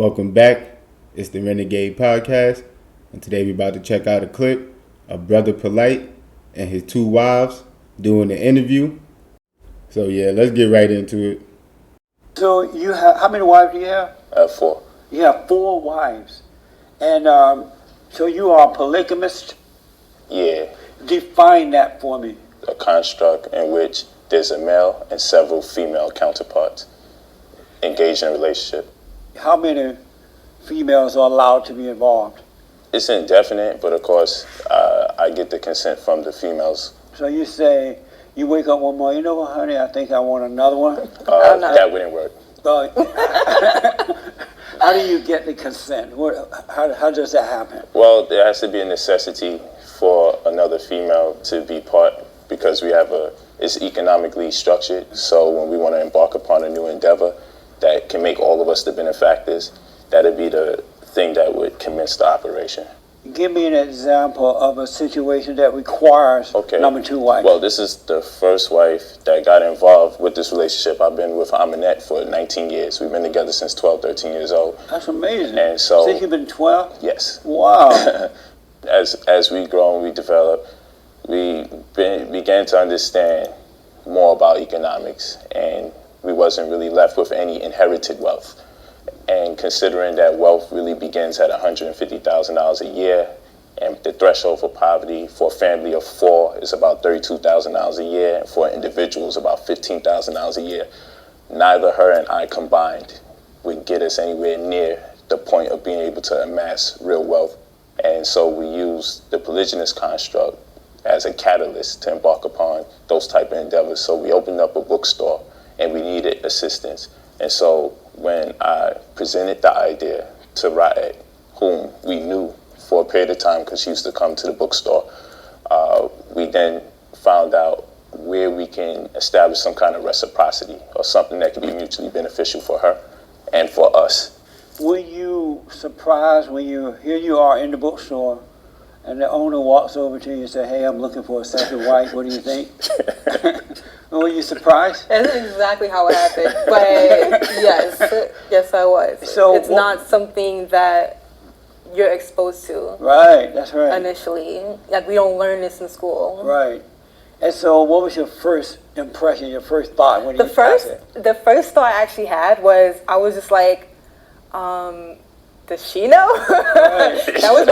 Welcome back. It's the Renegade podcast, and today we're about to check out a clip of Brother Polight and his two wives doing the interview. So yeah, let's get right into it. So you have, how many wives do you have? I have 4. You have 4 wives. And so you are a polygamist? Yeah, Define that for me. a construct in which there's a male and several female counterparts engaged in a relationship. How many females are allowed to be involved? It's indefinite, but of course, I get the consent from the females. So you say, you wake up one morning, you know what, honey, I think I want another one. That wouldn't work. How do you get the consent? How does that happen? Well, there has to be a necessity for another female to be part because it's economically structured. So when we want to embark upon a new endeavor that can make all of us the benefactors, that'd be the thing that would commence the operation. Give me an example of a situation that requires number 2 wife. Well, this is the first wife that got involved with this relationship. I've been with Aminette for 19 years. We've been together since 12, 13 years old. That's amazing. And so, since you've been 12? Yes. Wow. As we grow and we develop, we began to understand more about economics, and we wasn't really left with any inherited wealth. And considering that wealth really begins at $150,000 a year, and the threshold for poverty for a family of 4 is about $32,000 a year, and for an individual is about $15,000 a year, neither her and I combined would get us anywhere near the point of being able to amass real wealth. And so we use the polygynous construct as a catalyst to embark upon those type of endeavors. So we opened up a bookstore and we needed assistance. And so when I presented the idea to Raed, whom we knew for a period of time because she used to come to the bookstore, we then found out where we can establish some kind of reciprocity or something that can be mutually beneficial for her and for us. Were you surprised when here you are in the bookstore and the owner walks over to you and says, hey, I'm looking for a second wife, what do you think? Were you surprised? That's exactly how it happened. But yes, I was. So it's not something that you're exposed to. Right, that's right. Initially. Like, we don't learn this in school. Right. And so what was your first impression, your first thought when you passed it? The first thought I actually had was, I was just like, does she know? Right. That was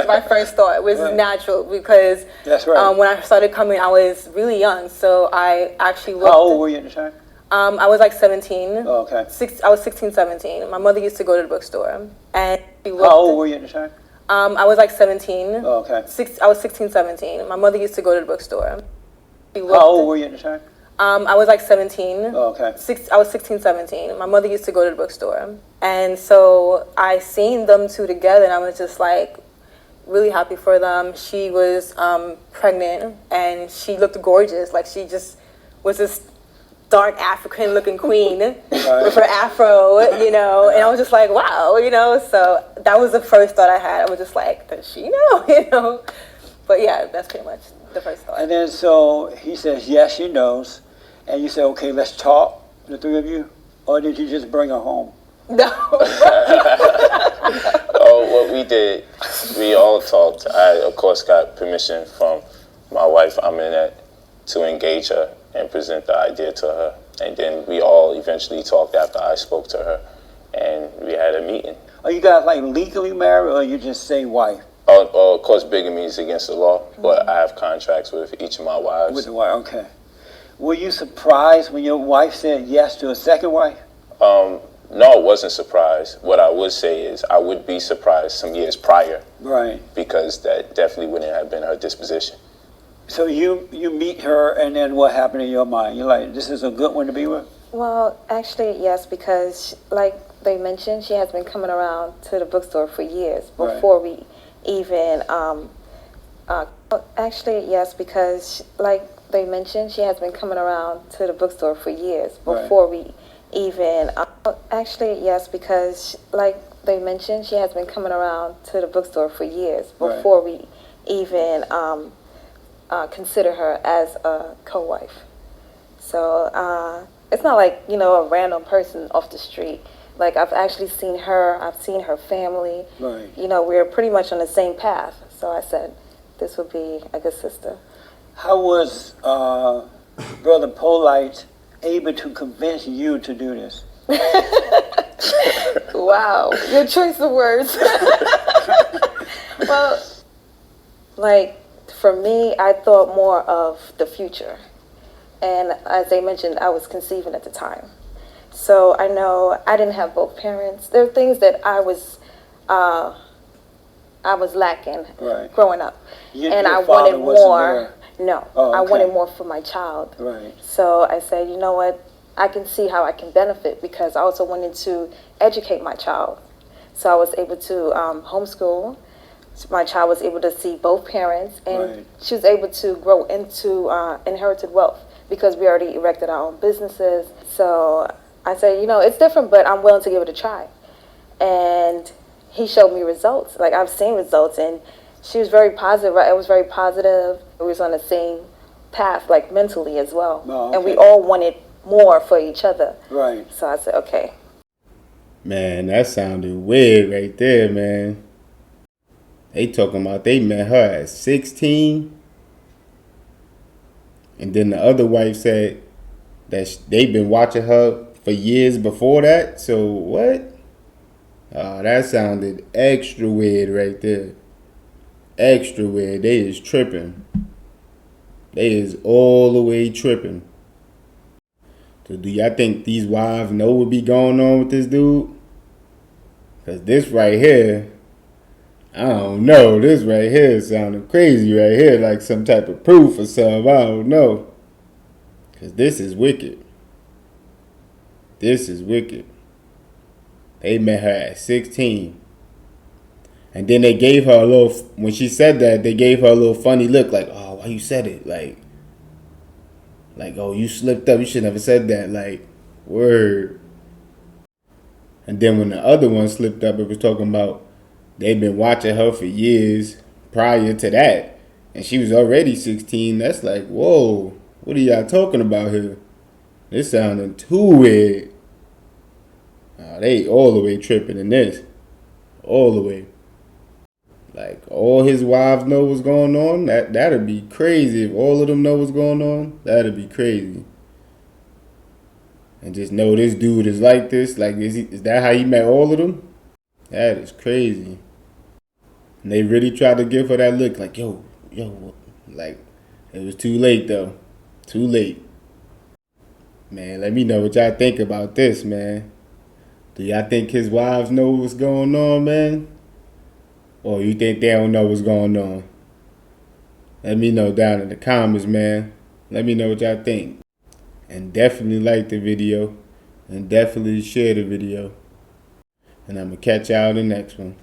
my first thought. It was natural because that's right. When I started coming, I was really young. So I actually looked. How old were you at the time? I was like 17. Oh, okay. I was 16, 17. My mother used to go to the bookstore. And how old were you at the time? I was like 17. Oh, okay. I was 16, 17. My mother used to go to the bookstore. How old were you at the time? I was like 17. Oh, okay. I was 16, 17. My mother used to go to the bookstore. And so I seen them two together, and I was just like really happy for them. She was pregnant, and she looked gorgeous. Like, she just was this dark African looking queen with her afro, And I was just like, wow, So that was the first thought I had. I was just like, does she know, But yeah, that's pretty much the first thought. And then so he says, yes, she knows. And you say, okay, let's talk, the 3 of you? Or did you just bring her home? No. What we did, we all talked. I, of course, got permission from my wife, Aminette, to engage her and present the idea to her. And then we all eventually talked after I spoke to her. And we had a meeting. Are you guys like legally married, or you just say wife? Of course, bigamy is against the law, but I have contracts with each of my wives. With the wife, okay. Were you surprised when your wife said yes to a second wife? No, I wasn't surprised. What I would say is I would be surprised some years prior. Right. Because that definitely wouldn't have been her disposition. So you meet her, and then what happened in your mind? You're like, this is a good one to be with? Well, actually, yes, because like they mentioned, she has been coming around to the bookstore for years before we even, actually, yes, because like they mentioned, she has been coming around to the bookstore for years before we even, actually, yes, because like they mentioned, she has been coming around to the bookstore for years before we even consider her as a co-wife. So it's not like, a random person off the street Like, I've actually seen her, I've seen her family. Right. You know, we're pretty much on the same path. So I said, this would be a good sister. How was Brother Polight able to convince you to do this? Wow, good choice of words. Well, like, for me, I thought more of the future. And as I mentioned, I was conceiving at the time. So I know I didn't have both parents. There are things that I was lacking growing up. And I wanted more. No, I wanted more for my child. Right. So I said, you know what? I can see how I can benefit, because I also wanted to educate my child. So I was able to homeschool. My child was able to see both parents, and she was able to grow into inherited wealth, because we already erected our own businesses. So I said, you know, it's different, but I'm willing to give it a try. And he showed me results. Like, I've seen results, and she was very positive. Right? It was very positive. We was on the same path, like mentally as well. Oh, okay. And we all wanted more for each other. Right. So I said, okay. Man, that sounded weird right there, man. They talking about they met her at 16. And then the other wife said that they've been watching her for years before that. So what? Oh, that sounded extra weird right there. Extra weird. They is tripping. They is all the way tripping. So do y'all think these wives know what be going on with this dude? Because this right here, I don't know. This right here sounding crazy right here. Like some type of proof or something. I don't know. Because this is wicked. This is wicked. They met her at 16. And then they gave her a little, when she said that, they gave her a little funny look. Like, oh, why you said it? Like, oh, you slipped up. You should never said that. Like, word. And then when the other one slipped up, it was talking about they've been watching her for years prior to that. And she was already 16. That's like, whoa, what are y'all talking about here? This sounding too weird. They all the way tripping in this. All the way. Like, all his wives know what's going on? That'd be crazy. If all of them know what's going on, that'd be crazy. And just know this dude is like this. Like, is that how he met all of them? That is crazy. And they really tried to give her that look. Like, yo. Like, it was too late, though. Too late. Man, let me know what y'all think about this, man. Do y'all think his wives know what's going on, man? Or you think they don't know what's going on? Let me know down in the comments, man. Let me know what y'all think. And definitely like the video. And definitely share the video. And I'm going to catch y'all in the next one.